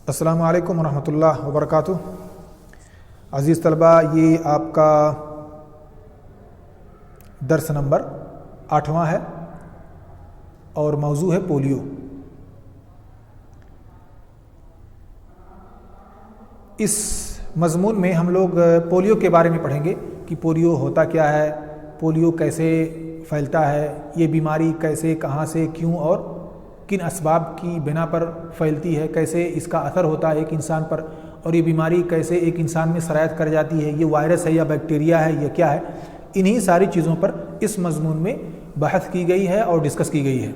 السلام علیکم ورحمۃ اللہ وبرکاتہ۔ عزیز طلبہ، یہ آپ کا درس نمبر 8واں ہے اور موضوع ہے پولیو۔ اس مضمون میں ہم لوگ پولیو کے بارے میں پڑھیں گے کہ پولیو ہوتا کیا ہے، پولیو کیسے پھیلتا ہے، یہ بیماری کیسے، کہاں سے، کیوں اور کن اسباب کی بنا پر پھیلتی ہے، کیسے اس کا اثر ہوتا ہے ایک انسان پر، اور یہ بیماری کیسے ایک انسان میں سرایت کر جاتی ہے، یہ وائرس ہے یا بیکٹیریا ہے یا کیا ہے۔ انہی ساری چیزوں پر اس مضمون میں بحث کی گئی ہے اور ڈسکس کی گئی ہے۔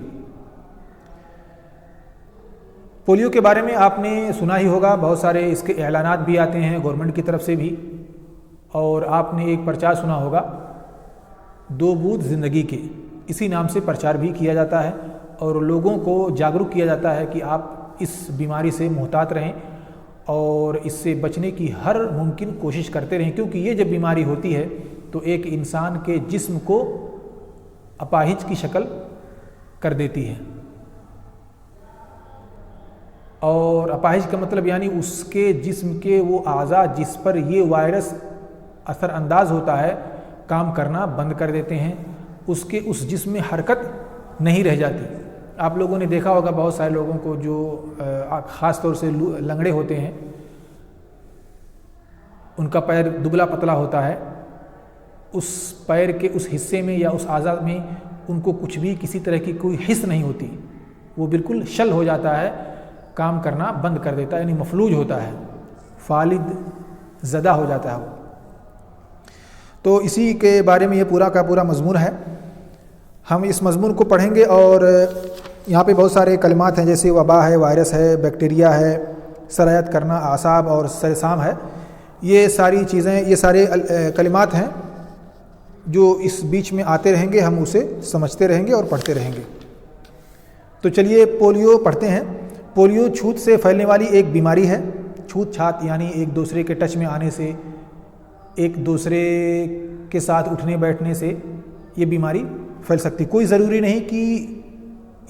پولیو کے بارے میں آپ نے سنا ہی ہوگا، بہت سارے اس کے اعلانات بھی آتے ہیں گورنمنٹ کی طرف سے بھی، اور آپ نے ایک پرچار سنا ہوگا 2 بوند زندگی کے، اسی نام سے پرچار بھی کیا جاتا ہے اور لوگوں کو جاگرک کیا جاتا ہے کہ آپ اس بیماری سے محتاط رہیں اور اس سے بچنے کی ہر ممکن کوشش کرتے رہیں، کیونکہ یہ جب بیماری ہوتی ہے تو ایک انسان کے جسم کو اپاہج کی شکل کر دیتی ہے، اور اپاہج کا مطلب یعنی اس کے جسم کے وہ اعضاء جس پر یہ وائرس اثر انداز ہوتا ہے کام کرنا بند کر دیتے ہیں، اس جسم میں حرکت نہیں رہ جاتی۔ آپ لوگوں نے دیکھا ہوگا بہت سارے لوگوں کو جو خاص طور سے لنگڑے ہوتے ہیں، ان کا پیر دبلا پتلا ہوتا ہے، اس پیر کے اس حصے میں یا اس اعضاء میں ان کو کچھ بھی کسی طرح کی کوئی حس نہیں ہوتی، وہ بالکل شل ہو جاتا ہے، کام کرنا بند کر دیتا ہے، یعنی مفلوج ہوتا ہے، فالج زدہ ہو جاتا ہے وہ۔ تو اسی کے بارے میں یہ پورا کا پورا مضمون ہے۔ ہم اس مضمون کو پڑھیں گے اور یہاں پہ بہت سارے کلمات ہیں، جیسے وبا ہے، وائرس ہے، بیکٹیریا ہے، سرایت کرنا، اعصاب اور سرسام ہے۔ یہ ساری چیزیں، یہ سارے کلمات ہیں جو اس بیچ میں آتے رہیں گے، ہم اسے سمجھتے رہیں گے اور پڑھتے رہیں گے۔ تو چلیے پولیو پڑھتے ہیں۔ پولیو چھوت سے پھیلنے والی ایک بیماری ہے۔ چھوت چھات یعنی ایک دوسرے کے ٹچ میں آنے سے، ایک دوسرے کے ساتھ اٹھنے بیٹھنے سے یہ بیماری پھیل سکتی۔ کوئی ضروری نہیں کہ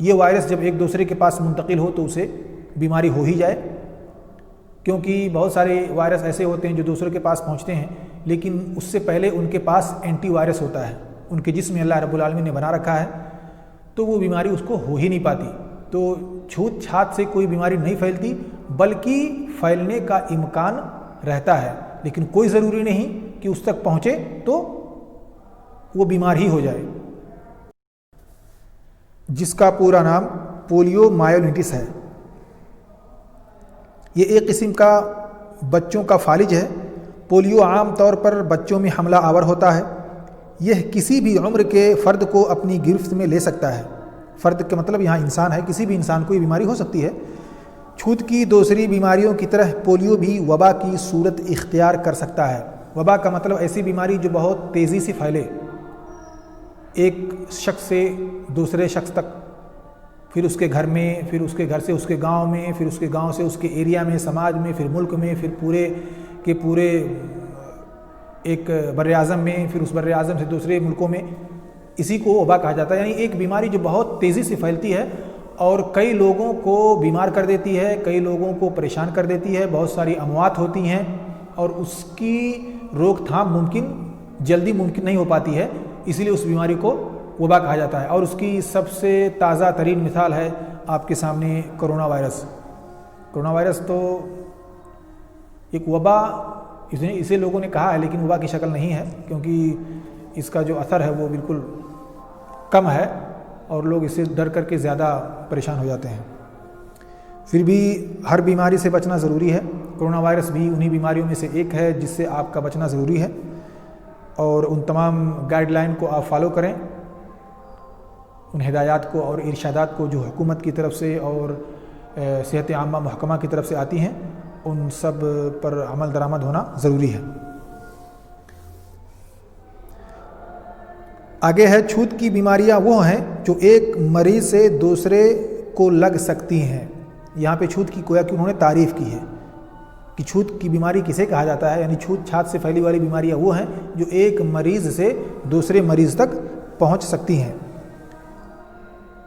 یہ وائرس جب ایک دوسرے کے پاس منتقل ہو تو اسے بیماری ہو ہی جائے، کیونکہ بہت سارے وائرس ایسے ہوتے ہیں جو دوسرے کے پاس پہنچتے ہیں لیکن اس سے پہلے ان کے پاس اینٹی وائرس ہوتا ہے، ان کے جسم میں اللہ رب العالمین نے بنا رکھا ہے، تو وہ بیماری اس کو ہو ہی نہیں پاتی۔ تو چھوت چھات سے کوئی بیماری نہیں پھیلتی، بلکہ پھیلنے کا امکان رہتا ہے، لیکن کوئی ضروری نہیں کہ اس تک پہنچے تو وہ بیمار ہی ہو جائے۔ جس کا پورا نام پولیو مائلیٹس ہے۔ یہ ایک قسم کا بچوں کا فالج ہے۔ پولیو عام طور پر بچوں میں حملہ آور ہوتا ہے۔ یہ کسی بھی عمر کے فرد کو اپنی گرفت میں لے سکتا ہے۔ فرد کا مطلب یہاں انسان ہے، کسی بھی انسان کو یہ بیماری ہو سکتی ہے۔ چھوت کی دوسری بیماریوں کی طرح پولیو بھی وبا کی صورت اختیار کر سکتا ہے۔ وبا کا مطلب ایسی بیماری جو بہت تیزی سے پھیلے، ایک شخص سے دوسرے شخص تک، پھر اس کے گھر میں، پھر اس کے گھر سے اس کے گاؤں میں، پھر اس کے گاؤں سے اس کے ایریا میں، سماج میں، پھر ملک میں، پھر پورے کے پورے ایک بر اعظم میں، پھر اس بر اعظم سے دوسرے ملکوں میں، اسی کو وبا کہا جاتا ہے۔ یعنی ایک بیماری جو بہت تیزی سے پھیلتی ہے اور کئی لوگوں کو بیمار کر دیتی ہے، کئی لوگوں کو پریشان کر دیتی ہے، بہت ساری اموات ہوتی ہیں اور اس کی روک تھام جلدی ممکن نہیں ہو پاتی ہے، اسی لیے اس بیماری کو وبا کہا جاتا ہے۔ اور اس کی سب سے تازہ ترین مثال ہے آپ کے سامنے کرونا وائرس۔ کرونا وائرس تو ایک وبا اسے لوگوں نے کہا ہے، لیکن وبا کی شکل نہیں ہے، کیونکہ اس کا جو اثر ہے وہ بالکل کم ہے اور لوگ اس سے ڈر کر کے زیادہ پریشان ہو جاتے ہیں۔ پھر بھی ہر بیماری سے بچنا ضروری ہے۔ کرونا وائرس بھی انہی بیماریوں میں سے ایک ہے جس سے آپ کا بچنا ضروری ہے، اور ان تمام گائیڈ لائن کو آپ فالو کریں، ان ہدایات کو اور ارشادات کو جو حکومت کی طرف سے اور صحت عامہ محکمہ کی طرف سے آتی ہیں، ان سب پر عمل درآمد ہونا ضروری ہے۔ آگے ہے، چھوت کی بیماریاں وہ ہیں جو ایک مریض سے دوسرے کو لگ سکتی ہیں۔ یہاں پہ چھوت کی گویا کہ انہوں نے تعریف کی ہے کہ چھوت کی بیماری کسے کہا جاتا ہے، یعنی چھوت چھات سے پھیلی والی بیماریاں وہ ہیں جو ایک مریض سے دوسرے مریض تک پہنچ سکتی ہیں۔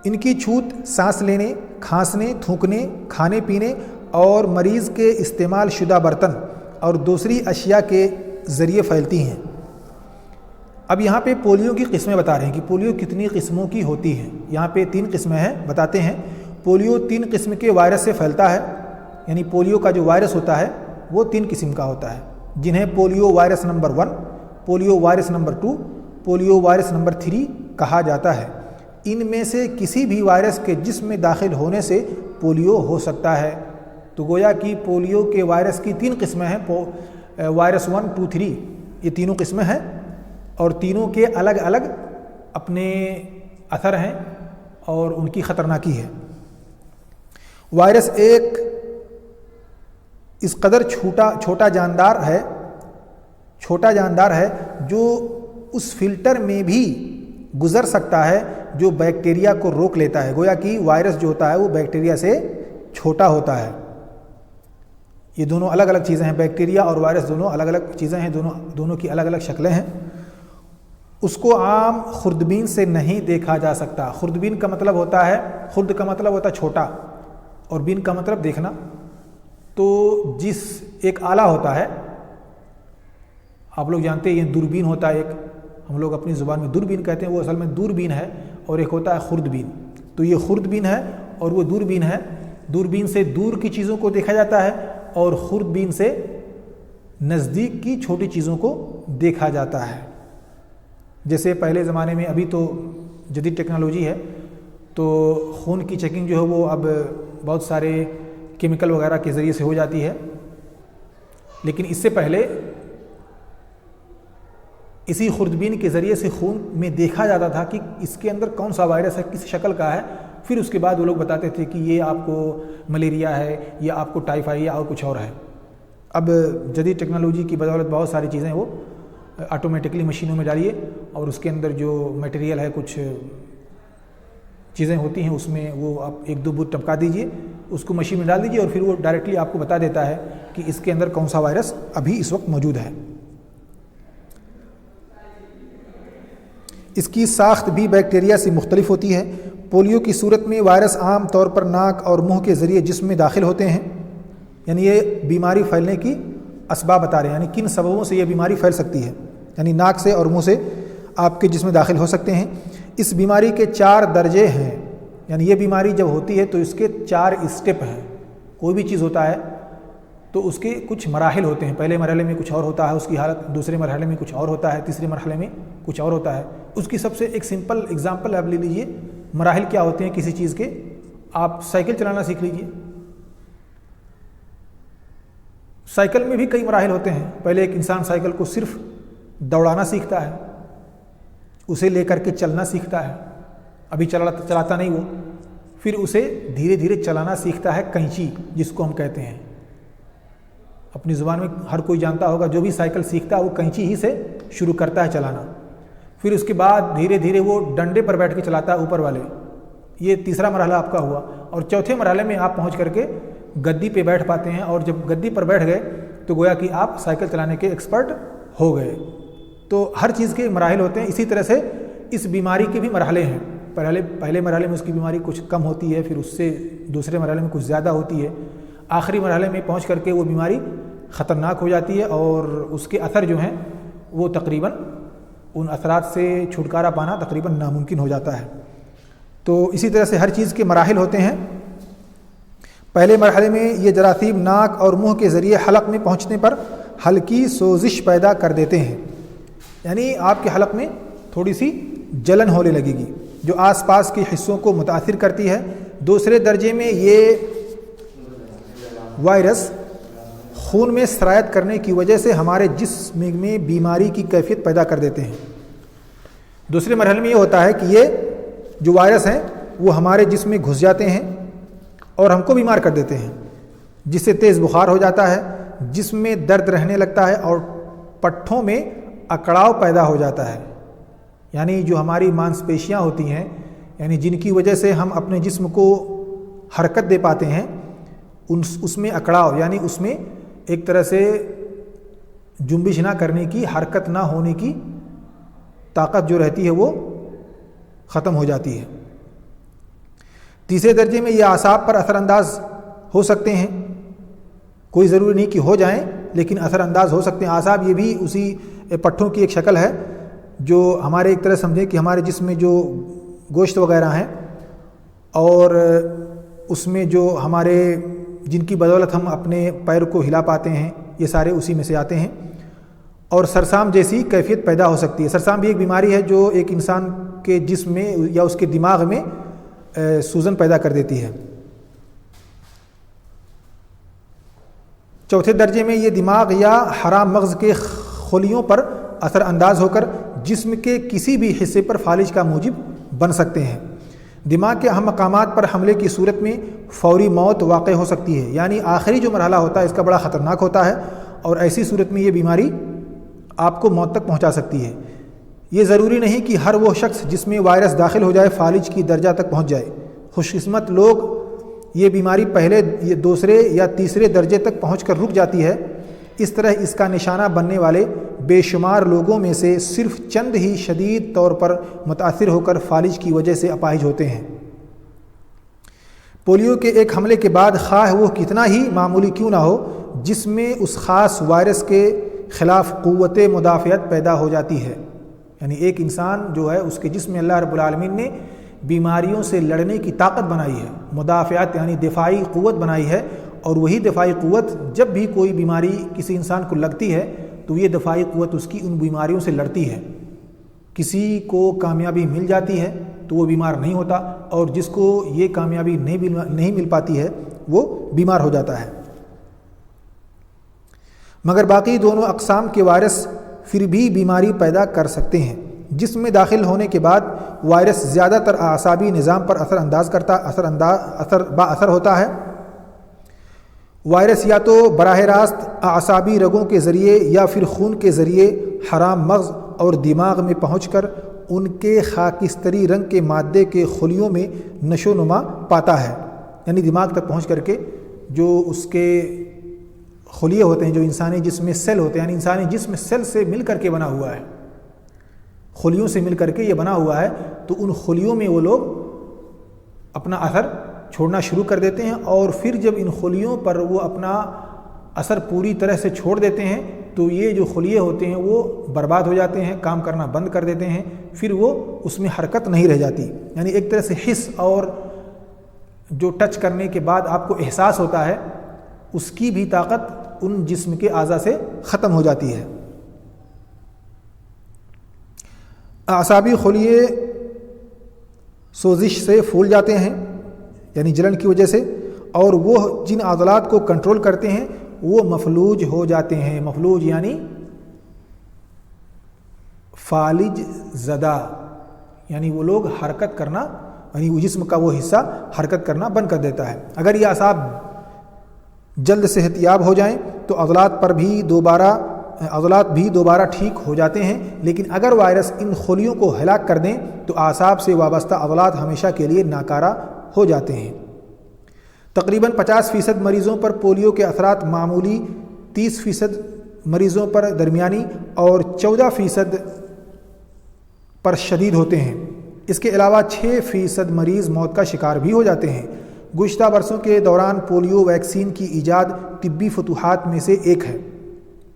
ان کی چھوت سانس لینے، کھانسنے، تھوکنے، کھانے پینے اور مریض کے استعمال شدہ برتن اور دوسری اشیاء کے ذریعے پھیلتی ہیں۔ اب یہاں پہ پولیو کی قسمیں بتا رہے ہیں کہ پولیو کتنی قسموں کی ہوتی ہیں۔ یہاں پہ 3 قسمیں ہیں، بتاتے ہیں۔ پولیو 3 قسم کے وائرس سے پھیلتا ہے، یعنی پولیو کا جو وائرس ہوتا ہے وہ 3 قسم کا ہوتا ہے، جنہیں polio virus number 1، polio virus number 2، polio virus number 3 کہا جاتا ہے۔ ان میں سے کسی بھی وائرس کے جسم میں داخل ہونے سے پولیو ہو سکتا ہے۔ تو گویا کہ پولیو کے وائرس کی 3 قسمیں ہیں، وائرس 1، 2، 3، یہ تینوں قسمیں ہیں، اور تینوں کے الگ الگ اپنے اثر ہیں اور ان کی خطرناکی ہے۔ وائرس 1 اس قدر چھوٹا جاندار ہے جو اس فلٹر میں بھی گزر سکتا ہے جو بیکٹیریا کو روک لیتا ہے۔ گویا کہ وائرس جو ہوتا ہے وہ بیکٹیریا سے چھوٹا ہوتا ہے۔ یہ دونوں الگ الگ چیزیں ہیں، بیکٹیریا اور وائرس دونوں الگ الگ چیزیں ہیں، دونوں کی الگ الگ شکلیں ہیں۔ اس کو عام خوردبین سے نہیں دیکھا جا سکتا۔ خوردبین کا مطلب ہوتا ہے، خرد کا مطلب ہوتا ہے چھوٹا، اور بین کا مطلب دیکھنا۔ تو جس ایک آلہ ہوتا ہے، آپ لوگ جانتے ہیں یہ دوربین ہوتا ہے، ایک ہم لوگ اپنی زبان میں دوربین کہتے ہیں، وہ اصل میں دوربین ہے، اور ایک ہوتا ہے خوردبین۔ تو یہ خوردبین ہے اور وہ دوربین ہے۔ دوربین سے دور کی چیزوں کو دیکھا جاتا ہے اور خوردبین سے نزدیک کی چھوٹی چیزوں کو دیکھا جاتا ہے۔ جیسے پہلے زمانے میں، ابھی تو جدید ٹیکنالوجی ہے تو خون کی چیکنگ جو ہے وہ اب بہت سارے کیمیکل وغیرہ کے ذریعے سے ہو جاتی ہے، لیکن اس سے پہلے اسی خوردبین کے ذریعے سے خون میں دیکھا جاتا تھا کہ اس کے اندر کون سا وائرس ہے، کس شکل کا ہے۔ پھر اس کے بعد وہ لوگ بتاتے تھے کہ یہ آپ کو ملیریا ہے، یا آپ کو ٹائیفائڈ یا اور کچھ اور ہے۔ اب جدید ٹیکنالوجی کی بدولت بہت ساری چیزیں وہ آٹومیٹکلی مشینوں میں ڈالیے، اور اس کے اندر جو میٹیریل ہے، کچھ چیزیں ہوتی ہیں اس میں، وہ آپ 1-2 بوند ٹپکا دیجئے، اس کو مشین میں ڈال دیجئے، اور پھر وہ ڈائریکٹلی آپ کو بتا دیتا ہے کہ اس کے اندر کون سا وائرس ابھی اس وقت موجود ہے۔ اس کی ساخت بھی بیکٹیریا سے مختلف ہوتی ہے۔ پولیو کی صورت میں وائرس عام طور پر ناک اور منہ کے ذریعے جسم میں داخل ہوتے ہیں، یعنی یہ بیماری پھیلنے کی اسباب بتا رہے ہیں، یعنی کن سببوں سے یہ بیماری پھیل سکتی ہے، یعنی ناک سے اور منہ سے آپ کے جسم میں داخل ہو سکتے ہیں۔ اس بیماری کے 4 درجے ہیں، یعنی یہ بیماری جب ہوتی ہے تو اس کے 4 اسٹیپ ہیں۔ کوئی بھی چیز ہوتا ہے تو اس کے کچھ مراحل ہوتے ہیں، پہلے مرحلے میں کچھ اور ہوتا ہے اس کی حالت، دوسرے مرحلے میں کچھ اور ہوتا ہے، تیسرے مرحلے میں کچھ اور ہوتا ہے۔ اس کی سب سے ایک سمپل اگزامپل آپ لے لیجئے، مراحل کیا ہوتے ہیں کسی چیز کے۔ آپ سائیکل چلانا سیکھ لیجئے، سائیکل میں بھی کئی مراحل ہوتے ہیں۔ پہلے ایک انسان سائیکل کو صرف دوڑانا سیکھتا ہے، اسے لے کر کے چلنا سیکھتا ہے، ابھی چلاتا نہیں وہ، پھر اسے دھیرے دھیرے چلانا سیکھتا ہے، کینچی جس کو ہم کہتے ہیں۔ اپنی زبان میں ہر کوئی جانتا ہوگا، جو بھی سائیکل سیکھتا ہے وہ کینچی ہی سے شروع کرتا ہے چلانا، پھر اس کے بعد دھیرے دھیرے وہ ڈنڈے پر بیٹھ کے چلاتا ہے اوپر والے۔ یہ تیسرا مرحلہ آپ کا ہوا، اور چوتھے مرحلے میں آپ پہنچ کر کے گدی پہ بیٹھ پاتے ہیں، اور جب گدی پر بیٹھ گئے تو گویا کہ آپ سائیکل چلانے کے ایکسپرٹ ہو گئے۔ تو ہر چیز کے مراحل ہوتے ہیں، اسی طرح سے اس بیماری کے بھی مرحلے ہیں۔ پہلے مرحلے میں اس کی بیماری کچھ کم ہوتی ہے، پھر اس سے دوسرے مرحلے میں کچھ زیادہ ہوتی ہے، آخری مرحلے میں پہنچ کر کے وہ بیماری خطرناک ہو جاتی ہے، اور اس کے اثر جو ہیں وہ تقریباً ان اثرات سے چھٹکارا پانا تقریباً ناممکن ہو جاتا ہے۔ تو اسی طرح سے ہر چیز کے مراحل ہوتے ہیں۔ پہلے مرحلے میں یہ جراثیم ناک اور منہ کے ذریعے حلق میں پہنچنے پر ہلکی سوزش پیدا کر دیتے ہیں، یعنی آپ کے حلق میں تھوڑی سی جلن ہونے لگے گی جو آس پاس کے حصوں کو متاثر کرتی ہے۔ دوسرے درجے میں یہ وائرس خون میں سرایت کرنے کی وجہ سے ہمارے جسم میں بیماری کی کیفیت پیدا کر دیتے ہیں۔ دوسرے مرحلے میں یہ ہوتا ہے کہ یہ جو وائرس ہیں وہ ہمارے جسم میں گھس جاتے ہیں اور ہم کو بیمار کر دیتے ہیں، جس سے تیز بخار ہو جاتا ہے، جسم میں درد رہنے لگتا ہے، اور پٹھوں میں اکڑاؤ پیدا ہو جاتا ہے، یعنی جو ہماری مانس پیشیاں ہوتی ہیں، یعنی جن کی وجہ سے ہم اپنے جسم کو حرکت دے پاتے ہیں، اس میں اکڑاؤ، یعنی اس میں ایک طرح سے جنبش نہ کرنے کی، حرکت نہ ہونے کی طاقت جو رہتی ہے وہ ختم ہو جاتی ہے۔ تیسرے درجے میں یہ اعصاب پر اثر انداز ہو سکتے ہیں، کوئی ضروری نہیں کہ ہو جائیں لیکن اثر انداز ہو سکتے ہیں۔ اعصاب یہ بھی اسی پٹھوں کی ایک شکل ہے جو ہمارے ایک طرح سمجھیں کہ ہمارے جسم میں جو گوشت وغیرہ ہیں اور اس میں جو ہمارے جن کی بدولت ہم اپنے پیر کو ہلا پاتے ہیں یہ سارے اسی میں سے آتے ہیں، اور سرسام جیسی کیفیت پیدا ہو سکتی ہے۔ سرسام بھی ایک بیماری ہے جو ایک انسان کے جسم میں یا اس کے دماغ میں سوجن پیدا کر دیتی ہے۔ چوتھے درجے میں یہ دماغ یا حرام مغز کے خلیوں پر اثر انداز ہو کر جسم کے کسی بھی حصے پر فالج کا موجب بن سکتے ہیں۔ دماغ کے اہم مقامات پر حملے کی صورت میں فوری موت واقع ہو سکتی ہے، یعنی آخری جو مرحلہ ہوتا ہے اس کا بڑا خطرناک ہوتا ہے، اور ایسی صورت میں یہ بیماری آپ کو موت تک پہنچا سکتی ہے۔ یہ ضروری نہیں کہ ہر وہ شخص جس میں وائرس داخل ہو جائے فالج کی درجہ تک پہنچ جائے۔ خوش قسمت لوگ یہ بیماری پہلے یہ دوسرے یا تیسرے درجے تک پہنچ کر رک جاتی ہے۔ اس طرح اس کا نشانہ بننے والے بے شمار لوگوں میں سے صرف چند ہی شدید طور پر متاثر ہو کر فالج کی وجہ سے اپاہج ہوتے ہیں۔ پولیو کے ایک حملے کے بعد خواہ وہ کتنا ہی معمولی کیوں نہ ہو، جس میں اس خاص وائرس کے خلاف قوت مدافعت پیدا ہو جاتی ہے، یعنی ایک انسان جو ہے اس کے جسم میں اللہ رب العالمین نے بیماریوں سے لڑنے کی طاقت بنائی ہے، مدافعت یعنی دفاعی قوت بنائی ہے، اور وہی دفاعی قوت جب بھی کوئی بیماری کسی انسان کو لگتی ہے تو یہ دفاعی قوت اس کی ان بیماریوں سے لڑتی ہے۔ کسی کو کامیابی مل جاتی ہے تو وہ بیمار نہیں ہوتا، اور جس کو یہ کامیابی نہیں مل پاتی ہے وہ بیمار ہو جاتا ہے۔ مگر باقی دونوں اقسام کے وائرس پھر بھی بیماری پیدا کر سکتے ہیں۔ جسم میں داخل ہونے کے بعد وائرس زیادہ تر اعصابی نظام پر اثر ہوتا ہے۔ وائرس یا تو براہ راست اعصابی رگوں کے ذریعے یا پھر خون کے ذریعے حرام مغز اور دماغ میں پہنچ کر ان کے خاکستری رنگ کے مادے کے خلیوں میں نشو و نما پاتا ہے، یعنی دماغ تک پہنچ کر کے جو اس کے خلیے ہوتے ہیں، جو انسانی جسم میں سیل ہوتے ہیں، یعنی انسانی جسم سیل سے مل کر کے بنا ہوا ہے، خلیوں سے مل کر کے یہ بنا ہوا ہے، تو ان خلیوں میں وہ لوگ اپنا اثر چھوڑنا شروع کر دیتے ہیں، اور پھر جب ان خلیوں پر وہ اپنا اثر پوری طرح سے چھوڑ دیتے ہیں تو یہ جو خلیے ہوتے ہیں وہ برباد ہو جاتے ہیں، کام کرنا بند کر دیتے ہیں، پھر وہ اس میں حرکت نہیں رہ جاتی، یعنی ایک طرح سے حس اور جو ٹچ کرنے کے بعد آپ کو احساس ہوتا ہے اس کی بھی طاقت ان جسم کے اعضاء سے ختم ہو جاتی ہے۔ اعصابی خلیے سوزش سے پھول جاتے ہیں، یعنی جلن کی وجہ سے، اور وہ جن عضلات کو کنٹرول کرتے ہیں وہ مفلوج ہو جاتے ہیں۔ مفلوج یعنی فالج زدہ، یعنی وہ لوگ حرکت کرنا، یعنی وہ جسم کا وہ حصہ حرکت کرنا بند کر دیتا ہے۔ اگر یہ اعصاب جلد صحتیاب ہو جائیں تو عضلات بھی دوبارہ ٹھیک ہو جاتے ہیں، لیکن اگر وائرس ان خلیوں کو ہلاک کر دیں تو اعصاب سے وابستہ عضلات ہمیشہ کے لیے ناکارہ ہو جاتے ہیں۔ تقریباً 50% مریضوں پر پولیو کے اثرات معمولی، 30% مریضوں پر درمیانی اور 14% پر شدید ہوتے ہیں۔ اس کے علاوہ 6% مریض موت کا شکار بھی ہو جاتے ہیں۔ گزشتہ برسوں کے دوران پولیو ویکسین کی ایجاد طبی فتوحات میں سے ایک ہے۔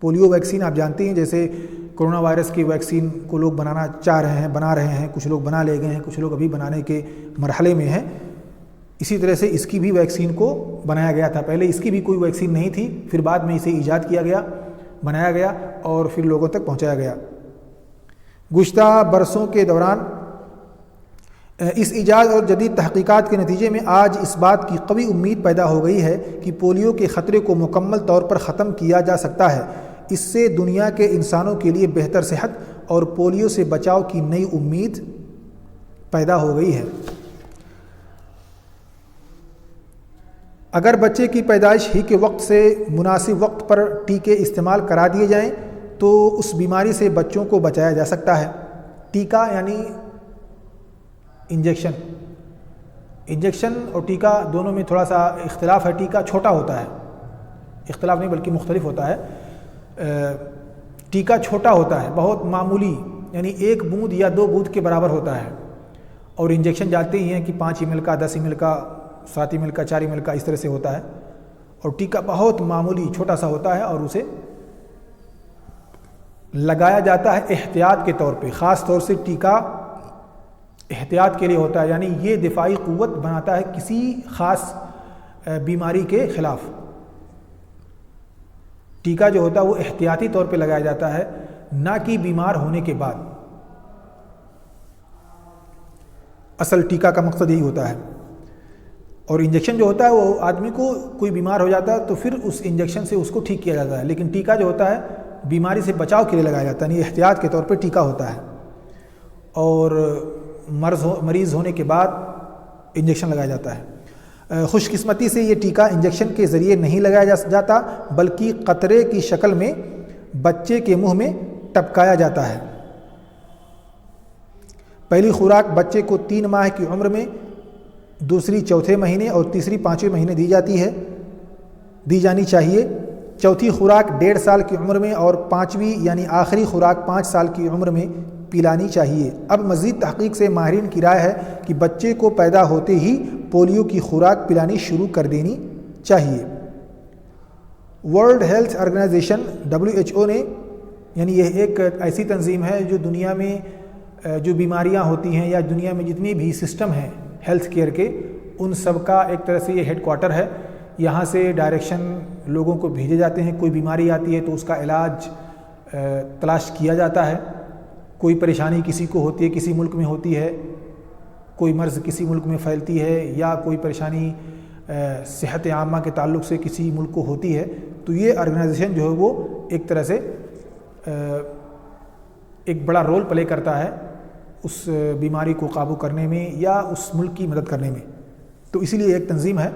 پولیو ویکسین آپ جانتے ہیں، جیسے کرونا وائرس کی ویکسین کو لوگ بنا رہے ہیں، کچھ لوگ بنا لے گئے ہیں، کچھ لوگ ابھی بنانے کے مرحلے میں ہیں۔ اسی طرح سے اس کی بھی ویکسین کو بنایا گیا تھا۔ پہلے اس کی بھی کوئی ویکسین نہیں تھی، پھر بعد میں اسے ایجاد کیا گیا، بنایا گیا اور پھر لوگوں تک پہنچایا گیا۔ گزشتہ برسوں کے دوران اس ایجاد اور جدید تحقیقات کے نتیجے میں آج اس بات کی قوی امید پیدا ہو گئی ہے کہ پولیو کے خطرے کو مکمل طور پر ختم کیا جا سکتا ہے۔ اس سے دنیا کے انسانوں کے لیے بہتر صحت اور پولیو سے بچاؤ کی نئی امید پیدا ہو گئی ہے۔ اگر بچے کی پیدائش ہی کے وقت سے مناسب وقت پر ٹیکے استعمال کرا دیے جائیں تو اس بیماری سے بچوں کو بچایا جا سکتا ہے۔ ٹیکہ یعنی انجیکشن اور ٹیکہ دونوں میں تھوڑا سا اختلاف ہے۔ ٹیکہ چھوٹا ہوتا ہے، اختلاف نہیں بلکہ مختلف ہوتا ہے۔ ٹیکہ چھوٹا ہوتا ہے، بہت معمولی، یعنی 1 بوند یا 2 بوند کے برابر ہوتا ہے، اور انجیکشن جانتے ہی ہیں کہ 5 ml کا، 10 ml کا، 7 ml کا، 4 ml کا، اس طرح سے ہوتا ہے۔ اور ٹیکا بہت معمولی چھوٹا سا ہوتا ہے اور اسے لگایا جاتا ہے احتیاط کے طور پہ. خاص طور سے ٹیکا احتیاط کے لیے ہوتا ہے، یعنی یہ دفاعی قوت بناتا ہے کسی خاص بیماری کے خلاف. ٹیکا جو ہوتا ہے وہ احتیاطی طور پہ لگایا جاتا ہے، نہ کہ بیمار ہونے کے بعد. اصل ٹیکا کا مقصد یہی ہوتا ہے. اور انجیکشن جو ہوتا ہے وہ آدمی کو کوئی بیمار ہو جاتا ہے تو پھر اس انجیکشن سے اس کو ٹھیک کیا جاتا ہے، لیکن ٹیکا جو ہوتا ہے بیماری سے بچاؤ کے لیے لگایا جاتا ہے، یعنی احتیاط کے طور پہ ٹیکا ہوتا ہے. اور مریض ہونے کے بعد انجیکشن لگایا جاتا ہے. خوش قسمتی سے یہ ٹیکا انجیکشن کے ذریعے نہیں لگایا جاتا، بلکہ قطرے کی شکل میں بچے کے منہ میں ٹپکایا جاتا ہے. پہلی خوراک بچے کو 3 ماہ کی عمر میں، دوسری 4 مہینے اور تیسری 5ویں مہینے دی جانی چاہیے. چوتھی خوراک 1.5 سال کی عمر میں اور 5ویں یعنی آخری خوراک 5 سال کی عمر میں پلانی چاہیے. اب مزید تحقیق سے ماہرین کی رائے ہے کہ بچے کو پیدا ہوتے ہی پولیو کی خوراک پلانی شروع کر دینی چاہیے. ورلڈ ہیلتھ آرگنائزیشن WHO نے، یعنی یہ ایک ایسی تنظیم ہے جو دنیا میں جو بیماریاں ہوتی ہیں یا دنیا میں جتنی بھی سسٹم ہیں ہیلتھ کیئر کے، ان سب کا ایک طرح سے یہ ہیڈ کوارٹر ہے. یہاں سے ڈائریکشن لوگوں کو بھیجے جاتے ہیں. کوئی بیماری آتی ہے تو اس کا علاج تلاش کیا جاتا ہے. کوئی پریشانی کسی کو ہوتی ہے، کسی ملک میں ہوتی ہے، کوئی مرض کسی ملک میں پھیلتی ہے، یا کوئی پریشانی صحت عامہ کے تعلق سے کسی ملک کو ہوتی ہے، تو یہ آرگنائزیشن جو ہے وہ ایک طرح سے ایک بڑا رول پلے کرتا ہے اس بیماری کو قابو کرنے میں یا اس ملک کی مدد کرنے میں. تو اسی لیے ایک تنظیم ہے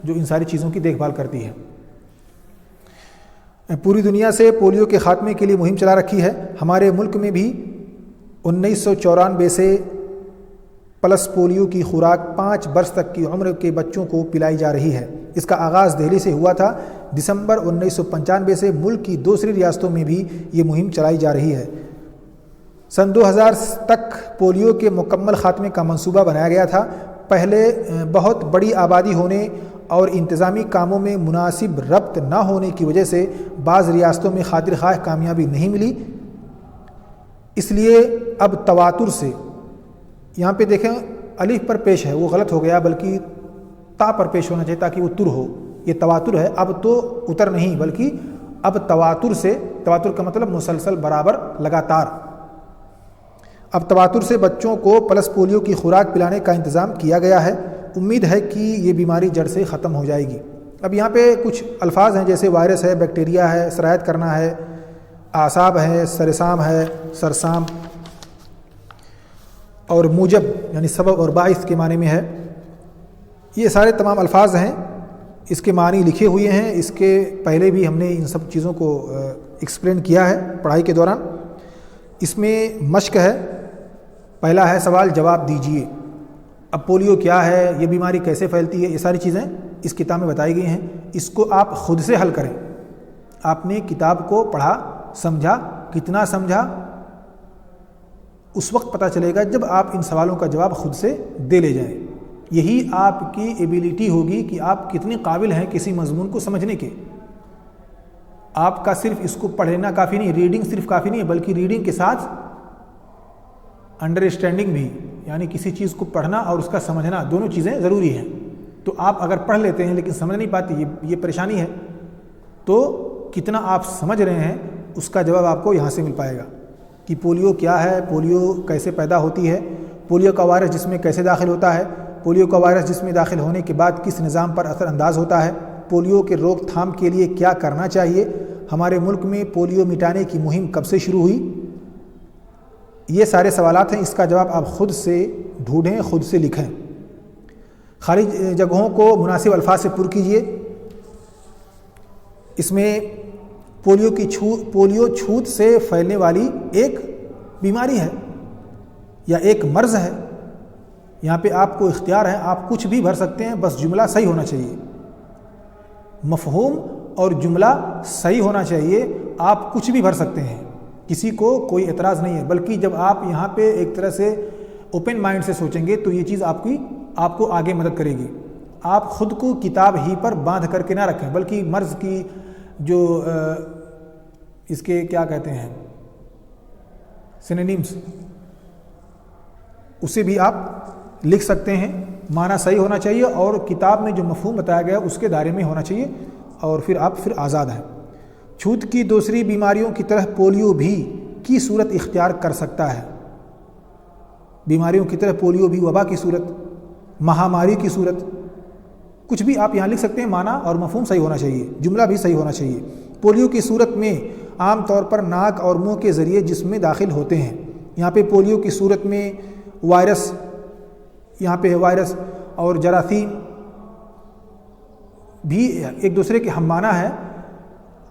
جو ان ساری چیزوں کی دیکھ بھال کرتی ہے. پوری دنیا سے پولیو کے خاتمے کے لیے مہم چلا رکھی ہے. ہمارے ملک میں بھی 1994 سے پلس پولیو کی خوراک 5 برس تک کی عمر کے بچوں کو پلائی جا رہی ہے. اس کا آغاز دہلی سے ہوا تھا. دسمبر 1995 سے ملک کی دوسری ریاستوں میں بھی یہ مہم چلائی جا رہی ہے. سن 2000 تک پولیو کے مکمل خاتمے کا منصوبہ بنایا گیا تھا. پہلے بہت بڑی آبادی ہونے اور انتظامی کاموں میں مناسب ربط نہ ہونے کی وجہ سے بعض ریاستوں میں خاطر خواہ کامیابی نہیں ملی. اس لیے اب تواتر سے، یہاں پہ دیکھیں الف پر پیش ہے وہ غلط ہو گیا، بلکہ تا پر پیش ہونا چاہیے تاکہ وہ تر ہو. یہ تواتر ہے، اب تو اتر نہیں بلکہ اب تواتر سے، تواتر کا مطلب مسلسل، برابر، لگاتار. اب تواتر سے بچوں کو پلس پولیو کی خوراک پلانے کا انتظام کیا گیا ہے. امید ہے کہ یہ بیماری جڑ سے ختم ہو جائے گی. اب یہاں پہ کچھ الفاظ ہیں جیسے وائرس ہے، بیکٹیریا ہے، سرایت کرنا ہے، اعصاب ہے، سرسام ہے، سرسام، اور موجب یعنی سبب اور باعث کے معنی میں ہے. یہ سارے تمام الفاظ ہیں، اس کے معنی لکھے ہوئے ہیں. اس کے پہلے بھی ہم نے ان سب چیزوں کو ایکسپلین کیا ہے پڑھائی کے دوران. اس میں مشق ہے. پہلا ہے سوال جواب دیجئے. اب پولیو کیا ہے، یہ بیماری کیسے پھیلتی ہے، یہ ساری چیزیں اس کتاب میں بتائی گئی ہیں. اس کو آپ خود سے حل کریں. آپ نے کتاب کو پڑھا، سمجھا، کتنا سمجھا، اس وقت پتہ چلے گا جب آپ ان سوالوں کا جواب خود سے دے لے جائیں. یہی آپ کی ایبیلٹی ہوگی کہ آپ کتنے قابل ہیں کسی مضمون کو سمجھنے کے. آپ کا صرف اس کو پڑھنا کافی نہیں، ریڈنگ صرف کافی نہیں ہے، بلکہ ریڈنگ کے ساتھ انڈرسٹینڈنگ بھی، یعنی کسی چیز کو پڑھنا اور اس کا سمجھنا، دونوں چیزیں ضروری ہیں. تو آپ اگر پڑھ لیتے ہیں لیکن سمجھ نہیں پاتے، یہ پریشانی ہے. تو کتنا آپ سمجھ رہے ہیں اس کا جواب آپ کو یہاں سے مل پائے گا کہ پولیو کیا ہے، پولیو کیسے پیدا ہوتی ہے، پولیو کا وائرس جسم میں کیسے داخل ہوتا ہے، پولیو کا وائرس جسم میں داخل ہونے کے بعد کس نظام پر اثر انداز ہوتا ہے، پولیو کے روک تھام کے لیے کیا کرنا چاہیے، ہمارے ملک میں پولیو مٹانے کی مہم کب سے شروع ہوئی. یہ سارے سوالات ہیں. اس کا جواب آپ خود سے ڈھونڈیں، خود سے لکھیں. خالی جگہوں کو مناسب الفاظ سے پر کیجیے. اس میں پولیو چھوت سے پھیلنے والی ایک بیماری ہے یا ایک مرض ہے. یہاں پہ آپ کو اختیار ہے، آپ کچھ بھی بھر سکتے ہیں، بس جملہ صحیح ہونا چاہیے، مفہوم اور جملہ صحیح ہونا چاہیے. آپ کچھ بھی بھر سکتے ہیں، کسی کو کوئی اعتراض نہیں ہے. بلکہ جب آپ یہاں پہ ایک طرح سے اوپن مائنڈ سے سوچیں گے تو یہ چیز آپ کو آگے مدد کرے گی. آپ خود کو کتاب ہی پر باندھ کر کے نہ رکھیں، بلکہ مرض کی جو اس کے کیا کہتے ہیں سینونیمز، اسے بھی آپ لکھ سکتے ہیں۔ معنی صحیح ہونا چاہیے اور کتاب میں جو مفہوم بتایا گیا اس کے دائرے میں ہونا چاہیے، اور پھر آپ آزاد ہیں۔ چھوت کی دوسری بیماریوں کی طرح پولیو بھی کی صورت اختیار کر سکتا ہے۔ بیماریوں کی طرح پولیو بھی وبا کی صورت، مہاماری کی صورت، کچھ بھی آپ یہاں لکھ سکتے ہیں۔ معنی اور مفہوم صحیح ہونا چاہیے، جملہ بھی صحیح ہونا چاہیے۔ پولیو کی صورت میں عام طور پر ناک اور منہ کے ذریعے جسم میں داخل ہوتے ہیں۔ یہاں پہ پولیو کی صورت میں وائرس، یہاں پہ وائرس اور جراثیم بھی ایک دوسرے کے ہم معنی ہے،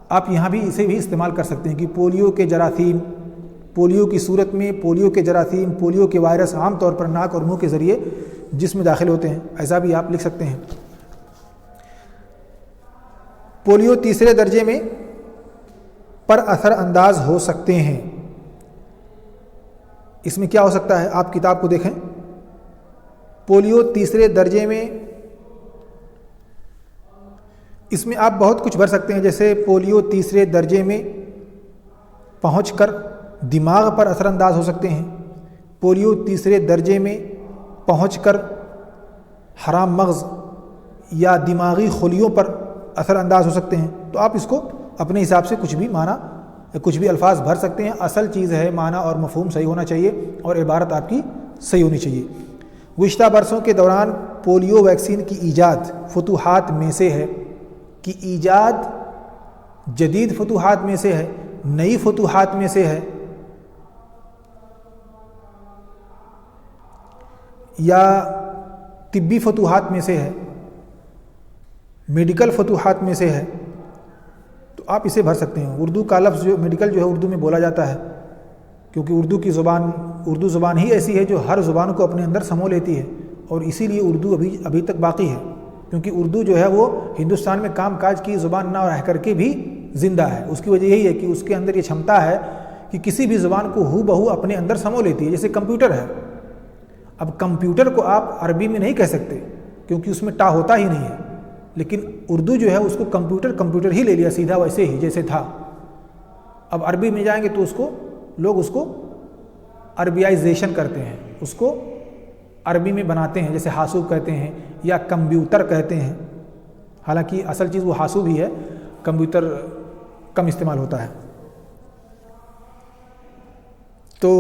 آپ یہاں بھی اسے بھی استعمال کر سکتے ہیں کہ پولیو کے جراثیم، پولیو کی صورت میں پولیو کے جراثیم، پولیو کے وائرس عام طور پر ناک اور منہ کے ذریعے جسم میں داخل ہوتے ہیں، ایسا بھی آپ لکھ سکتے ہیں۔ پولیو تیسرے درجے میں پر اثر انداز ہو سکتے ہیں۔ اس میں کیا ہو سکتا ہے، آپ کتاب کو دیکھیں۔ پولیو تیسرے درجے میں، اس میں آپ بہت کچھ بھر سکتے ہیں، جیسے پولیو تیسرے درجے میں پہنچ کر دماغ پر اثر انداز ہو سکتے ہیں۔ پولیو تیسرے درجے میں پہنچ کر حرام مغز یا دماغی خلیوں پر اثر انداز ہو سکتے ہیں۔ تو آپ اس کو اپنے حساب سے کچھ بھی معنی، کچھ بھی الفاظ بھر سکتے ہیں۔ اصل چیز ہے معنی اور مفہوم صحیح ہونا چاہیے اور عبارت آپ کی صحیح ہونی چاہیے۔ گزشتہ برسوں کے دوران پولیو ویکسین کی ایجاد فتوحات میں سے ہے، کہ ایجاد جدید فتوحات میں سے ہے، نئی فتوحات میں سے ہے، یا طبی فتوحات میں سے ہے، میڈیکل فتوحات میں سے ہے، تو آپ اسے بھر سکتے ہیں۔ اردو کا لفظ جو میڈیکل جو ہے اردو میں بولا جاتا ہے، کیونکہ اردو زبان ہی ایسی ہے جو ہر زبان کو اپنے اندر سمو لیتی ہے، اور اسی لیے اردو ابھی تک باقی ہے، کیونکہ اردو جو ہے وہ ہندوستان میں کام کاج کی زبان نہ رہ کر کے بھی زندہ ہے۔ اس کی وجہ یہی ہے کہ اس کے اندر یہ چھمتا ہے کہ کسی بھی زبان کو ہو بہو اپنے اندر سمو لیتی ہے، جیسے کمپیوٹر ہے۔ اب کمپیوٹر کو آپ عربی میں نہیں کہہ سکتے کیونکہ اس میں ٹا ہوتا ہی نہیں ہے، لیکن اردو جو ہے اس کو کمپیوٹر ہی لے لیا سیدھا، ویسے ہی جیسے تھا۔ اب عربی میں جائیں گے تو لوگ اس کو عربیائزیشن کرتے ہیں، اس کو عربی میں بناتے ہیں، جیسے حاسوب کہتے ہیں یا کمپیوٹر کہتے ہیں، حالانکہ اصل چیز وہ حاسوب ہی ہے، کمپیوٹر کم استعمال ہوتا ہے۔ تو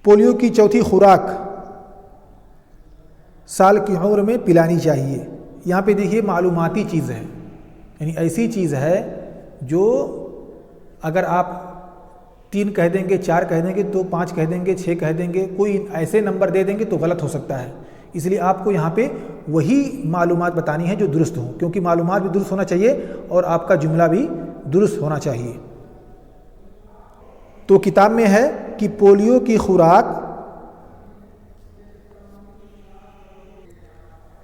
پولیو کی چوتھی خوراک سال کی عمر میں پلانی چاہیے۔ یہاں پہ دیکھیے معلوماتی چیز ہے، یعنی ایسی چیز ہے جو اگر آپ 3 کہہ دیں گے، 4 کہہ دیں گے تو 5 کہہ دیں گے، 6 کہہ دیں گے، کوئی ایسے نمبر دے دیں گے تو غلط ہو سکتا ہے۔ اس لیے آپ کو یہاں پہ وہی معلومات بتانی ہے جو درست ہوں، کیونکہ معلومات بھی درست ہونا چاہیے اور آپ کا جملہ بھی درست ہونا چاہیے۔ تو کتاب میں ہے کہ پولیو کی خوراک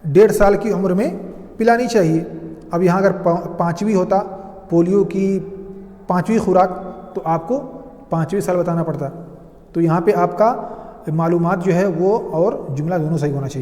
1.5 سال کی عمر میں پلانی چاہیے۔ اب یہاں اگر 5ویں ہوتا، پولیو کی 5ویں خوراک، تو آپ کو 5ویں سال بتانا پڑتا۔ تو یہاں پہ آپ کا معلومات جو ہے وہ اور جملہ دونوں صحیح ہونا چاہیے۔